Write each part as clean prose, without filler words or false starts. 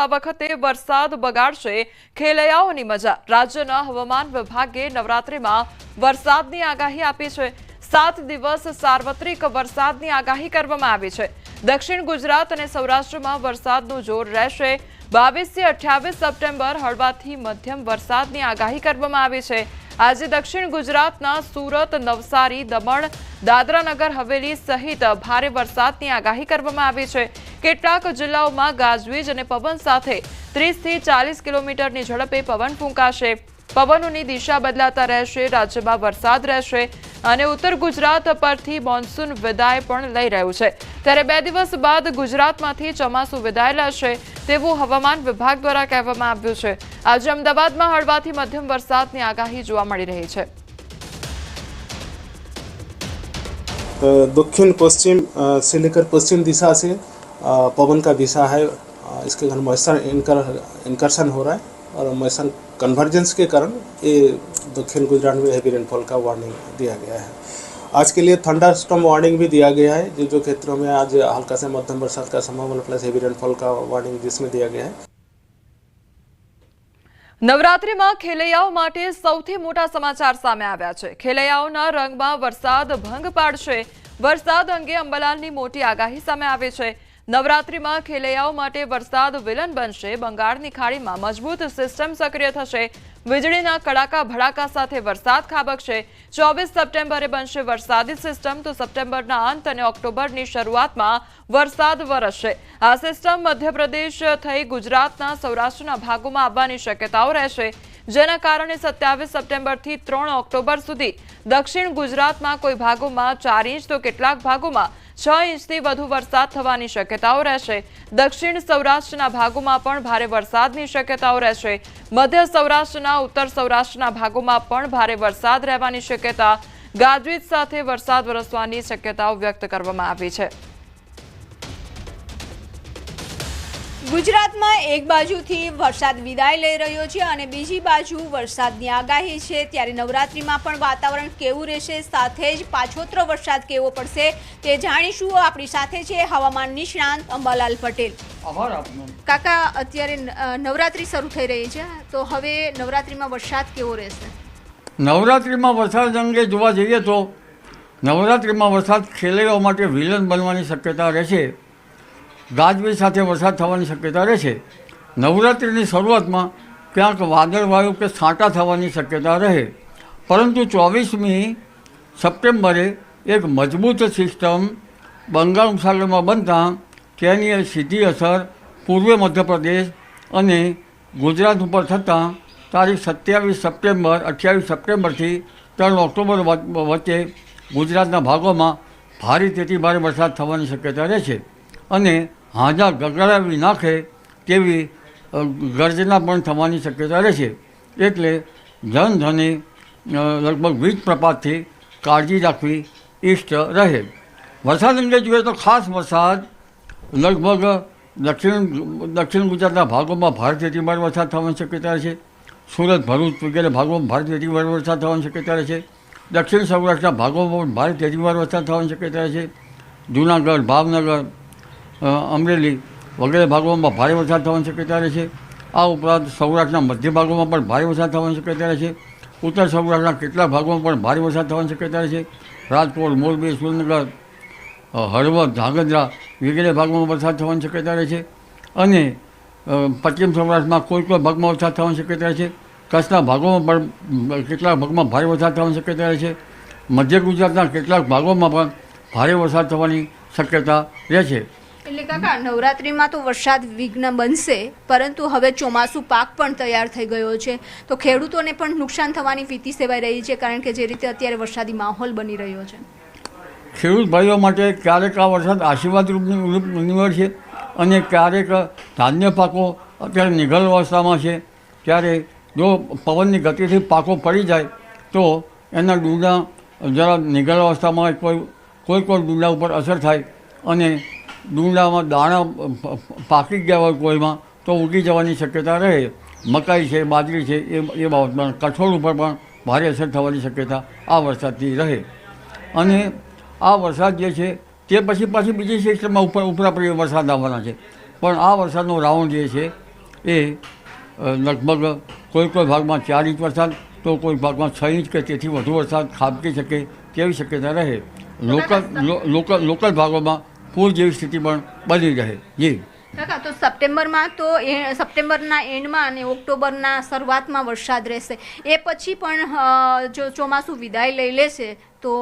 આ વખતે વરસાદ બગાડશે ખેલૈયાઓની મજા। રાજ્યના હવામાન વિભાગે નવરાત્રિમાં વરસાદની આગાહી આપી છે। 7 દિવસ સાર્વત્રિક વરસાદની આગાહી કરવામાં આવી છે। દક્ષિણ ગુજરાત અને સૌરાષ્ટ્રમાં વરસાદનું જોર રહેશે। 22 થી 28 સપ્ટેમ્બર હળવાથી મધ્યમ વરસાદની આગાહી કરવામાં આવી છે। આજે દક્ષિણ ગુજરાતના સુરત, નવસારી, દમણ, દાદરા નગર હવેલી સહિત ભારે વરસાદની આગાહી કરવામાં આવી છે। કેટલાક જિલ્લાઓમાં ગાજવીજ અને પવન સાથે 30 થી 40 કિલોમીટરની ઝડપે પવન ફૂંકાશે। પવનોની દિશા બદલાતા રહેશે। રાજ્યમાં વરસાદ રહેશે અને ઉત્તર ગુજરાત પરથી મોન્સૂન વિદાય પણ લઈ રહ્યું છે। ત્યારે 2 દિવસ બાદ ગુજરાતમાંથી ચોમાસું વિદાય લેશે તેવું હવામાન વિભાગ દ્વારા કહેવામાં આવ્યું છે। આજે અમદાવાદમાં હળવાથી મધ્યમ વરસાદની આગાહી જોવા મળી રહી છે। दक्षिण पश्चिम से लेकर पश्चिम दिशा से पवन का दिशा है। इसके कारण मॉइस्चर इनकर्शन हो रहा है और मॉइस्चर कन्वर्जेंस के कारण ये दक्षिण गुजरात में हैवी रेनफॉल का वार्निंग दिया गया है। आज के लिए थंडरस्टॉर्म वार्निंग भी दिया गया है। जो क्षेत्रों में आज हल्का से मध्यम बरसात का संभावना प्लस हैवी रेनफॉल का वार्निंग जिसमें दिया गया है। નવરાત્રિમાં ખેલૈયાઓ માટે સૌથી મોટા સમાચાર સામે આવ્યા છે। ખેલૈયાઓના રંગમાં વરસાદ ભંગ પાડશે। વરસાદ અંગે અંબાલાલની મોટી આગાહી સામે આવી છે। નવરાત્રિમાં ખેલૈયાઓ માટે વરસાદ વિલન બનશે। બંગાળની ખાડીમાં મજબૂત સિસ્ટમ સક્રિય થશે। વીજળીના કડાકા ભડાકા સાથે વરસાદ ખાબકશે। 24 સપ્ટેમ્બરે બનશે વરસાદી સિસ્ટમ તો સપ્ટેમ્બરના અંત અને ઓક્ટોબરની શરૂઆતમાં વરસાદ વરસશે। આ સિસ્ટમ મધ્યપ્રદેશ થઈ ગુજરાતના સૌરાષ્ટ્રના ભાગોમાં આવવાની શક્યતાઓ રહેશે, જેના કારણે 27 સપ્ટેમ્બરથી 3 ઓક્ટોબર સુધી દક્ષિણ ગુજરાતમાં કોઈ ભાગોમાં 4 ઇંચ તો કેટલાક ભાગોમાં 6 ઇંચથી વધુ વરસાદ થવાની શક્યતાઓ રહેશે। દક્ષિણ સૌરાષ્ટ્રના ભાગોમાં પણ ભારે વરસાદની શક્યતાઓ રહેશે। મધ્ય સૌરાષ્ટ્રના, ઉત્તર સૌરાષ્ટ્રના ભાગોમાં પણ ભારે વરસાદ રહેવાની શક્યતા, ગાજવીજ સાથે વરસાદ વરસવાની શક્યતાઓ વ્યક્ત કરવામાં આવી છે। ગુજરાતમાં એક બાજુથી વરસાદ વિદાય લઈ રહ્યો છે અને બીજી બાજુ વરસાદની આગાહી છે। ત્યારે નવરાત્રિમાં પણ વાતાવરણ કેવું રહેશે, સાથે જ પાછોતરો વરસાદ કેવો પડશે તે જાણીશું। આપણી સાથે છે હવામાન નિષ્ણાંત અંબાલાલ પટેલ। કાકા, અત્યારે નવરાત્રિ શરૂ થઈ રહી છે, તો હવે નવરાત્રિમાં વરસાદ કેવો રહેશે? નવરાત્રિમાં વરસાદ અંગે જોવા જઈએ તો નવરાત્રિમાં વરસાદ ખેલૈયાઓ માટે વિલન બનવાની શક્યતા રહેશે। ગાજવીજ સાથે વરસાદ થવાની શક્યતા રહેશે। નવરાત્રિની શરૂઆતમાં ક્યાંક વાદળવાયુ કે છાંટા થવાની શક્યતા રહે, પરંતુ 24મી સપ્ટેમ્બરે એક મજબૂત સિસ્ટમ બંગાળ ઉપસાગરમાં બનતાં તેની સીધી અસર પૂર્વ મધ્યપ્રદેશ અને ગુજરાત ઉપર થતાં તારીખ 27 સપ્ટેમ્બર 28 સપ્ટેમ્બરથી 3 ઓક્ટોબર વચ્ચે ગુજરાતના ભાગોમાં ભારેથી ભારે વરસાદ થવાની શક્યતા રહેશે અને હાજા ગગડાવી નાખે તેવી ગર્જના પણ થવાની શક્યતા રહેશે। એટલે જનધને લગભગ વીજ પ્રપાતથી કાળજી રાખવી ઇષ્ટ રહે। વરસાદ અંગે જોઈએ તો ખાસ વરસાદ લગભગ દક્ષિણ ગુજરાતના ભાગોમાં ભારેથી ભારે વરસાદ થવાની શક્યતા રહેશે। સુરત, ભરૂચ વગેરે ભાગોમાં ભારેથી ભારે વરસાદ થવાની શક્યતા રહેશે। દક્ષિણ સૌરાષ્ટ્રના ભાગોમાં ભારેથી ભારે વરસાદ થવાની શક્યતા રહેશે। જૂનાગઢ, ભાવનગર, અમરેલી વગેરે ભાગોમાં ભારે વરસાદ થવાની શક્યતા રહેશે। આ ઉપરાંત સૌરાષ્ટ્રના મધ્ય ભાગોમાં પણ ભારે વરસાદ થવાની શક્યતા રહેશે। ઉત્તર સૌરાષ્ટ્રના કેટલાક ભાગોમાં પણ ભારે વરસાદ થવાની શક્યતા રહેશે। રાજકોટ, મોરબી, સુરેન્દ્રનગર, હળવદ, ધ્રાંગધ્રા વગેરે ભાગોમાં વરસાદ થવાની શક્યતા રહેશે અને પશ્ચિમ સૌરાષ્ટ્રમાં કોઈ ભાગમાં વરસાદ થવાની શક્યતા રહેશે। કચ્છના ભાગોમાં પણ કેટલાક ભાગમાં ભારે વરસાદ થવાની શક્યતા રહેશે। મધ્ય ગુજરાતના કેટલાક ભાગોમાં પણ ભારે વરસાદ થવાની શક્યતા રહેશે। એટલે કાકા, નવરાત્રિમાં તો વરસાદ વિઘ્ન બનશે, પરંતુ હવે ચોમાસું પાક પણ તૈયાર થઈ ગયો છે, તો ખેડૂતોને પણ નુકસાન થવાની ભીતિ સેવાઈ રહી છે, કારણ કે જે રીતે અત્યારે વરસાદી માહોલ બની રહ્યો છે। ખેડૂત ભાઈઓ માટે ક્યારેક આ વરસાદ આશીર્વાદરૂપ નીવડશે અને ક્યારેક ધાન્ય પાકો અત્યારે નિઘલ અવસ્થામાં છે, ત્યારે જો પવનની ગતિથી પાકો પડી જાય તો એના ડૂંડા જરા નિઘલ અવસ્થામાં કોઈ ડૂંડા ઉપર અસર થાય અને ડુંડામાં દાણા પાકી ગયા હોય કોઈમાં તો ઉગી જવાની શક્યતા રહે। મકાઈ છે, બાજરી છે એ બાબતમાં કઠોળ ઉપર પણ ભારે અસર થવાની શક્યતા આ વરસાદથી રહે। અને આ વરસાદ જે છે તે પછી બીજી સિસ્ટમમાં ઉપરા વરસાદ આવવાના છે, પણ આ વરસાદનો રાઉન્ડ જે છે એ લગભગ કોઈ ભાગમાં 4 ઇંચ વરસાદ તો કોઈ ભાગમાં 6 ઇંચ કે તેથી વધુ વરસાદ ખાબકી શકે તેવી શક્યતા રહે. લોકલ ભાગોમાં પૂર જેવી સ્થિતિ પણ બની રહે. જી કાકા, તો સપ્ટેમ્બરમાં તો સપ્ટેમ્બરના એન્ડમાં અને ઓક્ટોબરના શરૂઆતમાં વરસાદ રહેશે, એ પછી પણ જો ચોમાસું વિદાય લઈ લેશે તો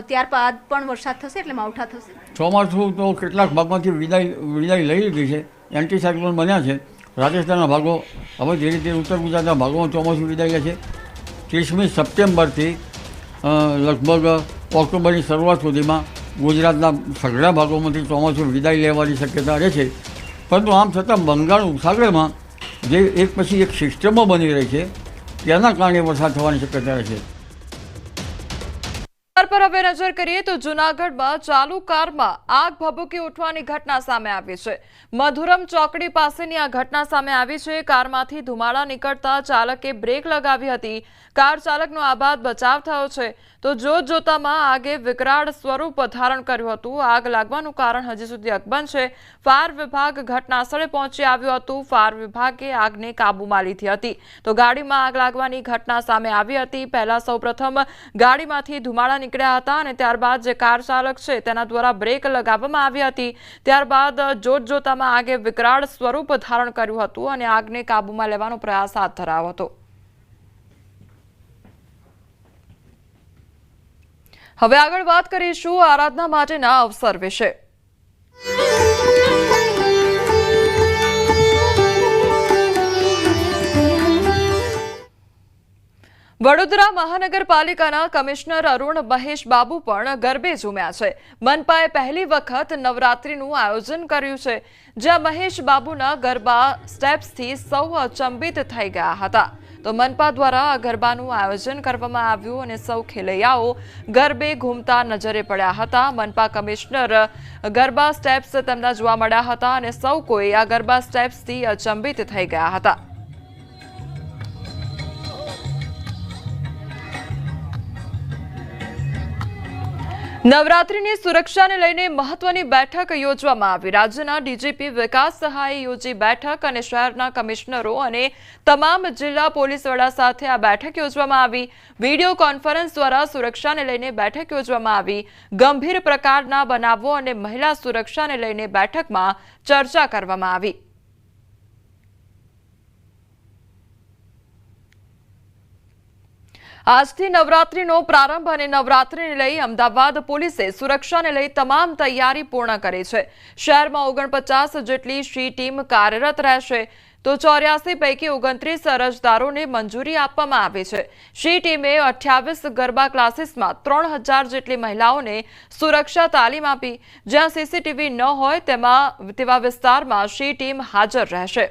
ત્યારબાદ પણ વરસાદ થશે, એટલે માવઠા થશે. ચોમાસું તો કેટલાક ભાગમાંથી વિદાય લઈ લીધી છે. એન્ટી સાયક્લોન બન્યા છે. રાજસ્થાનના ભાગો હવે ધીરે ધીરે ઉત્તર ગુજરાતના ભાગોમાં ચોમાસું વિદાય લે છે. 30મી સપ્ટેમ્બરથી લગભગ ઓક્ટોબરની શરૂઆત સુધીમાં ગુજરાતના સઘળા ભાગોમાંથી ચોમાસું વિદાય લેવાની શક્યતા રહે છે. પરંતુ આમ છતાં બંગાળ ઉપસાગરમાં જે એક પછી એક સિસ્ટમો બની રહી છે તેના કારણે વરસાદ થવાની શક્યતા રહે છે. પર હવે નજર કરીએ તો જૂનાગઢમાં ચાલુ કારમાં આગ ભભૂકી ઉઠવાની ઘટના સામે આવી છે. મધુરમ ચોકડી પાસેની આ ઘટના સામે આવી છે. કારમાંથી ધુમાડા નીકળતા ચાલકે બ્રેક લગાવી હતી. કાર ચાલકનો આબાદ બચાવ થયો છે. તો જોતજોતામાં આગે વિકરાળ સ્વરૂપ ધારણ કર્યું હતું. આગ લાગવાનું કારણ હજી સુધી અકબંધ છે. ફાયર વિભાગ ઘટના સ્થળે પહોંચી આવ્યું હતું. ફાયર વિભાગે આગને કાબૂમાં લીધી હતી. તો ગાડીમાં આગ લાગવાની ઘટના સામે આવી હતી. પહેલા સૌપ્રથમ ગાડીમાંથી ધુમાડા નીકળ્યા હતા અને ત્યારબાદ જે કાર ચાલક છે તેના દ્વારા બ્રેક લગાવવામાં આવી હતી. ત્યારબાદ જોતજોતામાં આગે વિકરાળ સ્વરૂપ ધારણ કર્યું હતું અને આગને કાબૂમાં લેવાનો પ્રયાસ હાથ ધરાયો હતો. હવે આગળ વાત કરીશું આરાધના માટેના અવસર વિશે. વડોદરા મહાનગરપાલિકાના કમિશનર અરુણ મહેશ બાબુ પણ ગરબે ઝૂમ્યા છે. મનપાએ પહેલી વખત નવરાત્રીનું આયોજન કર્યું છે, જ્યાં મહેશ બાબુના ગરબા સ્ટેપ્સથી સૌ અચંબિત થઈ ગયા હતા. તો મનપા દ્વારા આ ગરબાનું આયોજન કરવામાં આવ્યું અને સૌ ખેલૈયાઓ ગરબે ઘૂમતા નજરે પડ્યા હતા. મનપા કમિશનર ગરબા સ્ટેપ્સ તેમના જોવા મળ્યા હતા અને સૌ કોઈ આ ગરબા સ્ટેપ્સથી અચંબિત થઈ ગયા હતા. નવરાત્રીની સુરક્ષાને લઈને મહત્વની બેઠક યોજવામાં આવી. રાજ્યના ડીજીપી વિકાસ સહાયે યોજી બેઠક અને શહેરના કમિશનરો અને તમામ જિલ્લા પોલીસ વડા સાથે આ બેઠક યોજવામાં આવી. વિડીયો કોન્ફરન્સ દ્વારા સુરક્ષાને લઈને બેઠક યોજવામાં આવી. ગંભીર પ્રકારના બનાવો અને મહિલા સુરક્ષાને લઈને બેઠકમાં ચર્ચા કરવામાં આવી. આજથી નવરાત્રીનો પ્રારંભ અને નવરાત્રીને લઈ અમદાવાદ પોલીસે સુરક્ષાને લઈ તમામ તૈયારી પૂર્ણ કરી છે. શહેરમાં 49 જેટલી શી ટીમ કાર્યરત રહેશે. તો 84 પૈકી 29 અરજદારોને મંજૂરી આપવામાં આવી છે. શી ટીમે 28 ગરબા ક્લાસીસમાં 3000 જેટલી મહિલાઓને સુરક્ષા તાલીમ આપી. જ્યાં સીસીટીવી ન હોય તેવા વિસ્તારમાં શી ટીમ હાજર રહેશે.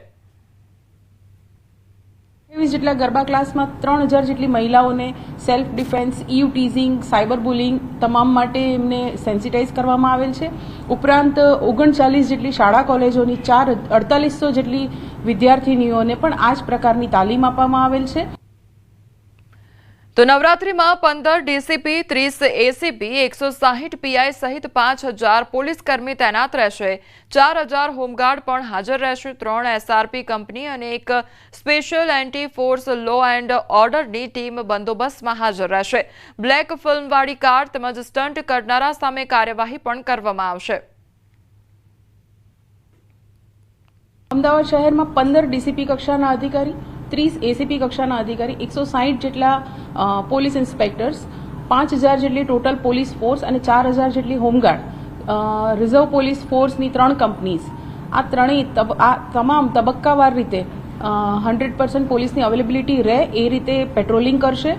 23 જેટલા ગરબા ક્લાસમાં 3000 જેટલી મહિલાઓને self defence, EU teasing, cyber bullying તમામ માટે એમને સેન્સિટાઇઝ કરવામાં આવેલ છે. ઉપરાંત 39 જેટલી શાળા કોલેજોની 4800 જેટલી વિદ્યાર્થીનીઓને પણ આ જ પ્રકારની તાલીમ આપવામાં આવેલ છે. તો નવરાત્રીમાં 15 ડીસીપી, 30 એસીપી, 160 પીઆઈ સહિત 5000 પોલીસ કર્મી તૈનાત રહેશે. 4000 હોમગાર્ડ પણ હાજર રહેશે. 3 એસઆરપી કંપની અને એક special anti force law and ઓર્ડરની ટીમ બંદોબસ્તમાં હાજર રહેશે. બ્લેક ફિલ્મવાળી કાર તેમજ સ્ટન્ટ કરનારા સામે કાર્યવાહી પણ કરવામાં આવશે. અમદાવાદ શહેરમાં 15 ડીસીપી કક્ષાના અધિકારી, 30 એસીપી કક્ષાના અધિકારી, 160 જેટલા પોલીસ ઇન્સ્પેક્ટર્સ, 5000 જેટલી ટોટલ પોલીસ ફોર્સ અને 4000 જેટલી હોમગાર્ડ, રિઝર્વ પોલીસ ફોર્સની 3 કંપનીઝ, આ તમામ તબક્કાવાર રીતે 100% પોલીસની અવેલેબિલિટી રહે એ રીતે પેટ્રોલિંગ કરશે.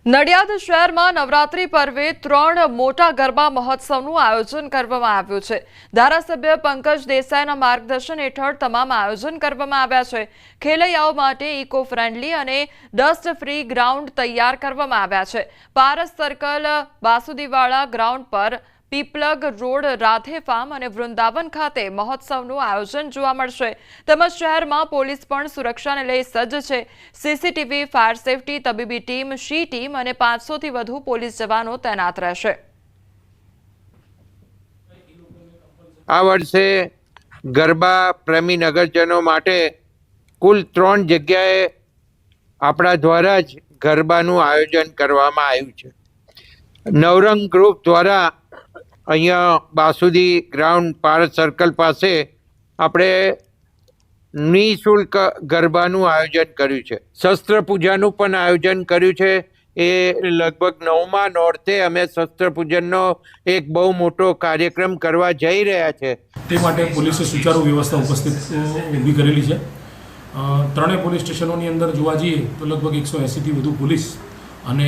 નડિયાદ શહેરમાં નવરાત્રી પર્વે 3 મોટા ગરબા મહોત્સવનું આયોજન કરવામાં આવ્યું છે. ધારાસભ્ય પંકજ દેસાઈના માર્ગદર્શન હેઠળ તમામ આયોજન કરવામાં આવ્યા છે. ખેલૈયાઓ માટે ઇકો ફ્રેન્ડલી અને ડસ્ટ ફ્રી ગ્રાઉન્ડ તૈયાર કરવામાં આવ્યા છે. પારસ સર્કલ, બાસુદીવાળા ગ્રાઉન્ડ પર, પીપલગ રોડ, રાધે ફાર્મ અને વૃંદાવન ખાતે મહોત્સવનું આયોજન જોવા મળશે. તેમજ શહેરમાં પોલીસ પણ સુરક્ષાને લઈ સજ્જ છે. સીસીટીવી, ફાયર સેફટી, તબીબી ટીમ, શી ટીમ અને 500થી વધુ પોલીસ જવાનો તૈનાત રહેશે. આ વર્ષે ગરબા પ્રેમી નગરજનો માટે કુલ 3 જગ્યાએ આપણા દ્વારા જ ગરબાનું આયોજન કરવામાં આવ્યું છે. નવરંગ ગ્રુપ દ્વારા અહીંયા બાસુદી ગ્રાઉન્ડ પારસ સર્કલ પાસે આપણે નિઃશુલ્ક ગરબાનું આયોજન કર્યું છે. શસ્ત્ર પૂજાનું પણ આયોજન કર્યું છે. એ લગભગ 9મા નોરતે અમે શસ્ત્ર પૂજનનો એક બહુ મોટો કાર્યક્રમ કરવા જઈ રહ્યા છે. તે માટે પોલીસે સુચારુ વ્યવસ્થા ઊભી કરેલી છે. ત્રણેય પોલીસ સ્ટેશનોની અંદર જોવા જઈએ તો લગભગ 180થી વધુ પોલીસ અને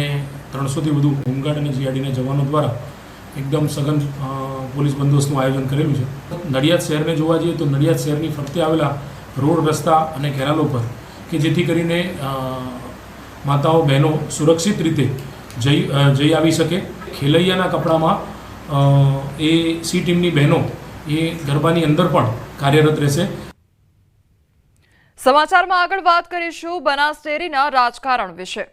300થી વધુ હોમગાર્ડ અને જીઆરડીના જવાનો દ્વારા એકદમ સઘન પોલીસ બંદોબસ્તનું આયોજન કરેલું છે. નડિયાદ શહેરને જોવા જઈએ તો નડિયાદ શહેરની ફરતે આવેલા રોડ, રસ્તા અને કેનાલો પર કે જેથી કરીને માતાઓ બહેનો સુરક્ષિત રીતે જઈ આવી શકે. ખેલૈયાના કપડામાં એ સી ટીમની બહેનો એ ગરબાની અંદર પણ કાર્યરત રહેશે. સમાચારમાં આગળ વાત કરીશું બનાસ ડેરીના રાજકારણ વિશે.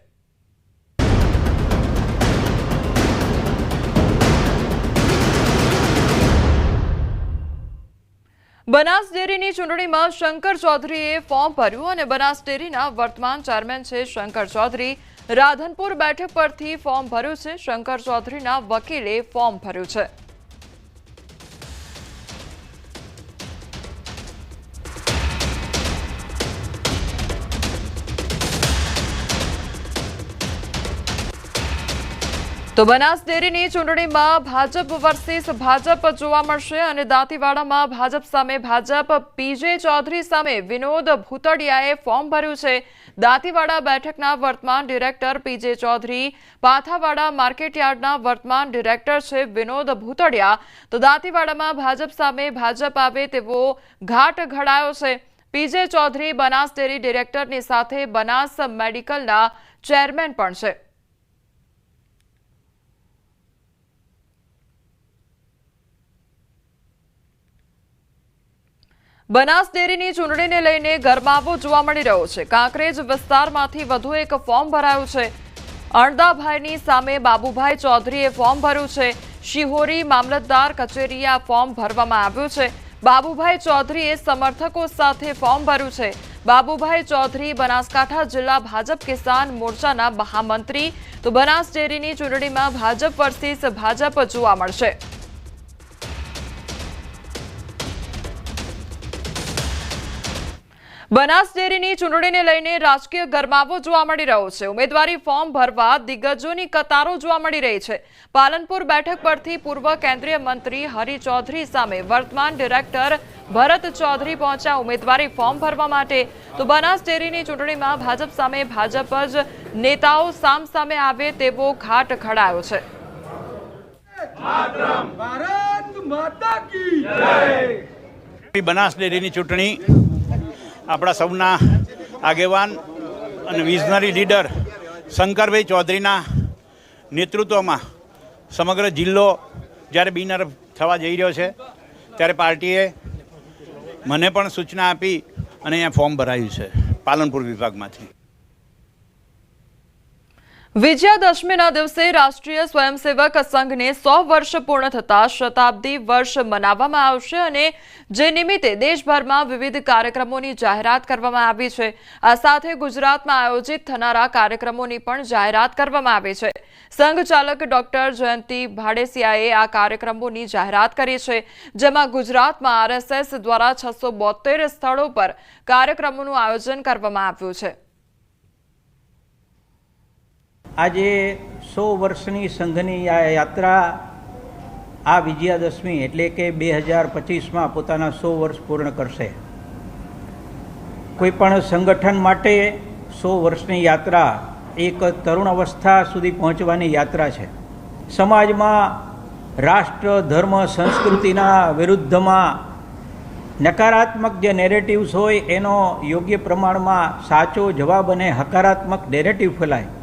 બનાસ ડેરીની ચૂંટણીમાં શંકર ચૌધરીએ ફોર્મ ભર્યું અને બનાસ ડેરીના વર્તમાન ચેરમેન છે શંકર ચૌધરી. રાધનપુર બેઠક પરથી ફોર્મ ભર્યું છે. શંકર ચૌધરીના વકીલે ફોર્મ ભર્યું છે. તો બનાસ ડેરીની ચૂંટણીમાં ભાજપ વર્સિસ ભાજપ જોવા મળશે અને દાંતીવાડામાં ભાજપ સામે ભાજપ. પીજે ચૌધરી સામે વિનોદ ભૂતડિયાએ ફોર્મ ભર્યું છે. દાંતીવાડા બેઠકના વર્તમાન ડિરેક્ટર પીજે ચૌધરી, પાથાવાડા માર્કેટયાર્ડના વર્તમાન ડિરેક્ટર છે વિનોદ ભૂતડિયા. તો દાંતીવાડામાં ભાજપ સામે ભાજપ આવે તેવો ઘાટ ઘડાયો છે. પીજે ચૌધરી બનાસ ડેરી ડિરેક્ટરની સાથે બનાસ મેડિકલના ચેરમેન પણ છે. બનાસ ડેરીની ચૂંટણીને લઈને ગરમાવો જોવા મળી રહ્યો છે. કાંકરેજ વિસ્તારમાંથી વધુ એક ફોર્મ ભરાયું છે. અણદાભાઈની સામે બાબુભાઈ ચૌધરીએ ફોર્મ ભર્યું છે. શિહોરી મામલતદાર કચેરીએ આ ફોર્મ ભરવામાં આવ્યું છે. બાબુભાઈ ચૌધરીએ સમર્થકો સાથે ફોર્મ ભર્યું છે. બાબુભાઈ ચૌધરી બનાસકાંઠા જિલ્લા ભાજપ કિસાન મોરચાના મહામંત્રી. તો બનાસ ડેરીની ચૂંટણીમાં ભાજપ વર્સિસ ભાજપ જોવા મળશે. બનાસ ડેરીની ચૂંટણીને લઈને રાજકીય ગરમાવો જોવા મળી રહ્યો છે. ઉમેદવારી ફોર્મ ભરવા દિગ્ગજોની કતારો જોવા મળી રહી છે. પાલનપુર બેઠક પરથી પૂર્વ કેન્દ્રીય મંત્રી હરિ ચૌધરી સામે વર્તમાન ડિરેક્ટર ભરત ચૌધરી પહોંચ્યા ઉમેદવારી ફોર્મ ભરવા માટે. તો બનાસ ડેરીની ચૂંટણીમાં ભાજપ સામે ભાજપ જ નેતાઓ સામસામે આવે તેવો ઘાટ ઘડાયો છે. બનાસ ડેરીની ચૂંટણી આપણા સૌના આગેવાન અને વિઝનરી લીડર શંકરભાઈ ચૌધરીના નેતૃત્વમાં સમગ્ર જિલ્લો જ્યારે બિનહરીફ થવા જઈ રહ્યો છે ત્યારે પાર્ટીએ મને પણ સૂચના આપી અને અહીંયા ફોર્મ ભરાયું છે પાલનપુર વિભાગમાંથી. વિજયાદશમીના દિવસે રાષ્ટ્રીય સ્વયંસેવક સંઘને 100 વર્ષ પૂર્ણ થતા શતાબ્દી વર્ષ મનાવવામાં આવશે અને જે નિમિત્તે દેશભરમાં વિવિધ કાર્યક્રમોની જાહેરાત કરવામાં આવી છે. આ સાથે ગુજરાતમાં આયોજિત થનારા કાર્યક્રમોની પણ જાહેરાત કરવામાં આવી છે. સંઘ ચાલક ડોક્ટર જયંતિ ભાડેસિયાએ આ કાર્યક્રમોની જાહેરાત કરી છે, જેમાં ગુજરાતમાં આરએસએસ દ્વારા 672 સ્થળો પર કાર્યક્રમોનું આયોજન કરવામાં આવ્યું છે. આજે 100 વર્ષની સંઘની આ યાત્રા આ વિજયાદશમી એટલે કે 2025માં પોતાના 100 વર્ષ પૂર્ણ કરશે. કોઈપણ સંગઠન માટે 100 વર્ષની યાત્રા એક તરુણ અવસ્થા સુધી પહોંચવાની યાત્રા છે. સમાજમાં રાષ્ટ્ર, ધર્મ, સંસ્કૃતિના વિરુદ્ધમાં નકારાત્મક જે નેરેટિવ્સ હોય એનો યોગ્ય પ્રમાણમાં સાચો જવાબ અને હકારાત્મક નેરેટિવ ફેલાય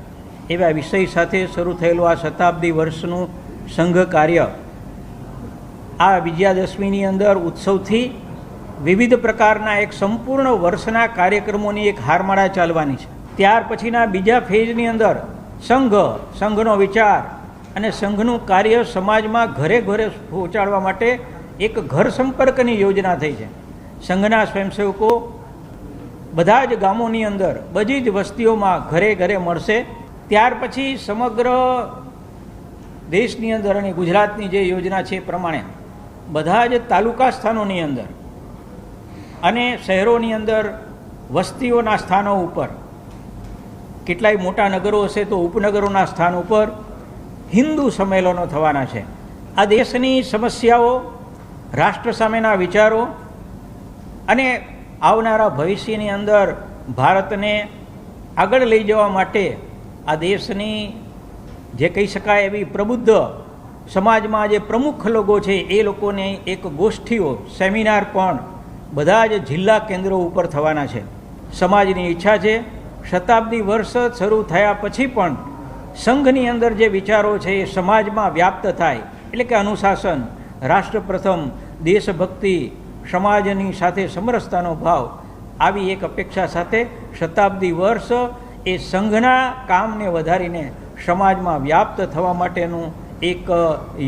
એવા વિષય સાથે શરૂ થયેલું આ શતાબ્દી વર્ષનું સંઘ કાર્ય આ વિજયાદશમીની અંદર ઉત્સવથી વિવિધ પ્રકારના એક સંપૂર્ણ વર્ષના કાર્યક્રમોની એક હારમાળા ચાલવાની છે. ત્યાર પછીના બીજા ફેઝની અંદર સંઘનો વિચાર અને સંઘનું કાર્ય સમાજમાં ઘરે ઘરે પહોંચાડવા માટે એક ઘર સંપર્કની યોજના થઈ છે. સંઘના સ્વયંસેવકો બધા જ ગામોની અંદર બધી જ વસ્તીઓમાં ઘરે ઘરે મળશે. ત્યાર પછી સમગ્ર દેશની અંદર અને ગુજરાતની જે યોજના છે એ પ્રમાણે બધા જ તાલુકા સ્થાનોની અંદર અને શહેરોની અંદર વસ્તીઓના સ્થાનો ઉપર, કેટલાય મોટા નગરો હશે તો ઉપનગરોના સ્થાન ઉપર હિન્દુ સંમેલનો થવાના છે. આ દેશની સમસ્યાઓ, રાષ્ટ્ર સામેના વિચારો અને આવનારા ભવિષ્યની અંદર ભારતને આગળ લઈ જવા માટે આ દેશની જે કહી શકાય એવી પ્રબુદ્ધ સમાજમાં જે પ્રમુખ લોકો છે એ લોકોની એક ગોષ્ઠીઓ, સેમિનાર પણ બધા જ જિલ્લા કેન્દ્રો ઉપર થવાના છે. સમાજની ઈચ્છા છે શતાબ્દી વર્ષ શરૂ થયા પછી પણ સંઘની અંદર જે વિચારો છે એ સમાજમાં વ્યાપ્ત થાય, એટલે કે અનુશાસન, રાષ્ટ્ર પ્રથમ, દેશભક્તિ, સમાજની સાથે સમરસતાનો ભાવ, આવી એક અપેક્ષા સાથે શતાબ્દી વર્ષ એ સંઘના કામને વધારીને સમાજમાં વ્યાપ્ત થવા માટેનું એક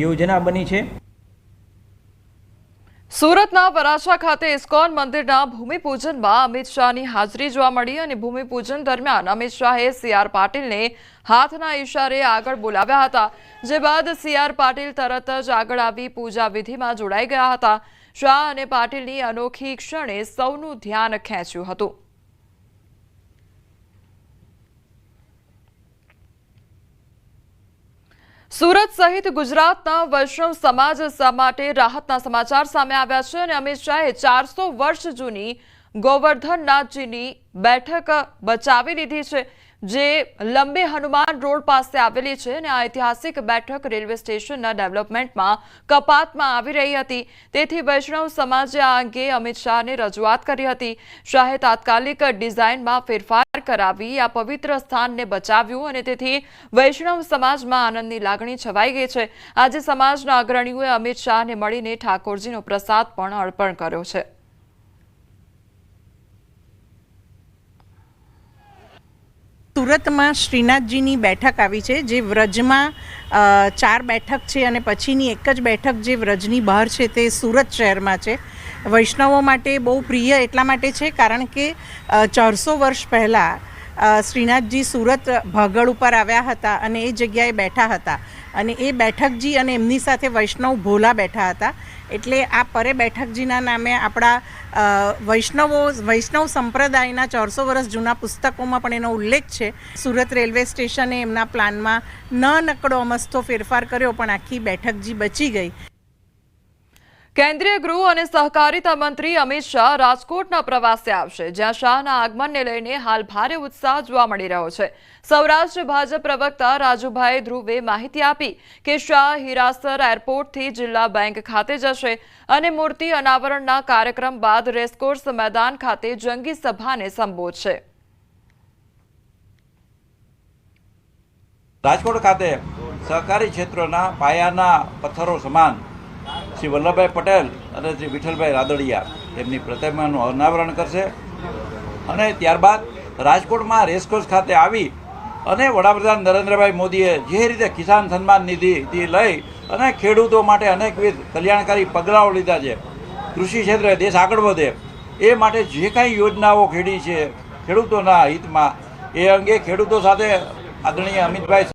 યોજના બની છે. સુરતના વરાછા ખાતે ઇસ્કોન મંદિરના ભૂમિપૂજનમાં અમિત શાહની હાજરી જોવા મળી અને ભૂમિપૂજન દરમિયાન અમિત શાહે CR પાટીલને હાથના ઇશારે આગળ બોલાવ્યા હતા, જે બાદ CR પાટીલ તરત જ આગળ આવી પૂજા વિધિમાં જોડાઈ ગયા હતા. શાહ અને પાટીલની અનોખી ક્ષણે સૌનું ધ્યાન ખેંચ્યું હતું. સુરત સહિત ગુજરાતના વૈષ્ણવ સમાજ માટે રાહતના સમાચાર સામે આવ્યા છે અને અમિત શાહે 400 વર્ષ જૂની ગોવર્ધનનાથજીની બેઠક બચાવી લીધી છે, જે લંબે હનુમાન રોડ પાસે આવેલી છે અને આ ઐતિહાસિક બેઠક રેલવે સ્ટેશનના ડેવલપમેન્ટમાં કપાતમાં આવી રહી હતી. તેથી વૈષ્ણવ સમાજે આ અંગે અમિત શાહને રજૂઆત કરી હતી. શાહે તાત્કાલિક ડિઝાઇનમાં ફેરફાર કરાવી આ પવિત્ર સ્થાનને બચાવ્યું અને તેથી વૈષ્ણવ સમાજમાં આનંદની લાગણી છવાઈ ગઈ છે. આજે સમાજના અગ્રણીઓએ અમિત શાહને મળીને ઠાકોરજીનો પ્રસાદ પણ અર્પણ કર્યો છે. સુરતમાં શ્રીનાથજીની બેઠક આવી છે, જે વ્રજમાં 4 બેઠક છે અને પછીની એક જ બેઠક જે વ્રજની બહાર છે તે સુરત શહેરમાં છે. વૈષ્ણવો માટે બહુ પ્રિય એટલા માટે છે કારણ કે 400 વર્ષ પહેલાં શ્રીનાથજી સુરત ભાગળ ઉપર આવ્યા હતા અને એ જગ્યાએ બેઠા હતા અને એ બેઠકજી અને એમની સાથે વૈષ્ણવ ભોલા બેઠા હતા. એટલે આ પરે બેઠકજીના નામે આપણા વૈષ્ણવ સંપ્રદાયના 400 વર્ષ જૂના પુસ્તકોમાં પણ એનો ઉલ્લેખ છે. સુરત રેલવે સ્ટેશને એમના પ્લાનમાં નકડો અમસ્તો ફેરફાર કર્યો પણ આખી બેઠકજી બચી ગઈ. કેન્દ્રીય ગૃહ અને સહકારિતા મંત્રી અમિત શાહ રાજકોટના પ્રવાસે આવશે, જ્યાં શાહના આગમનને લઈને હાલ ભારે ઉત્સાહ જોવા મળી રહ્યો છે. સૌરાષ્ટ્ર ભાજપ પ્રવક્તા રાજુભાઈ ધ્રુવે માહિતી આપી કે શાહ હીરાસર એરપોર્ટથી જિલ્લા બેંક ખાતે જશે અને મૂર્તિ અનાવરણના કાર્યક્રમ બાદ રેસકોર્સ મેદાન ખાતે જંગી સભાને સંબોધશે. રાજકોટ ખાતે સહકારી ક્ષેત્રના પાયાના પથ્થરો સમાન શ્રી વલ્લભભાઈ પટેલ અને શ્રી વિઠ્ઠલભાઈ રાદડિયા એમની પ્રતિમાનું અનાવરણ કરશે અને ત્યારબાદ રાજકોટમાં રેસકોર્સ ખાતે આવી અને વડાપ્રધાન નરેન્દ્રભાઈ મોદીએ જે રીતે કિસાન સન્માન નિધિથી લઈ અને ખેડૂતો માટે અનેકવિધ કલ્યાણકારી પગલાઓ લીધા છે, કૃષિ ક્ષેત્રે દેશ આગળ વધે એ માટે જે કાંઈ યોજનાઓ ખેડી છે ખેડૂતોના હિતમાં, એ અંગે ખેડૂતો સાથે આદરણીય અમિતભાઈ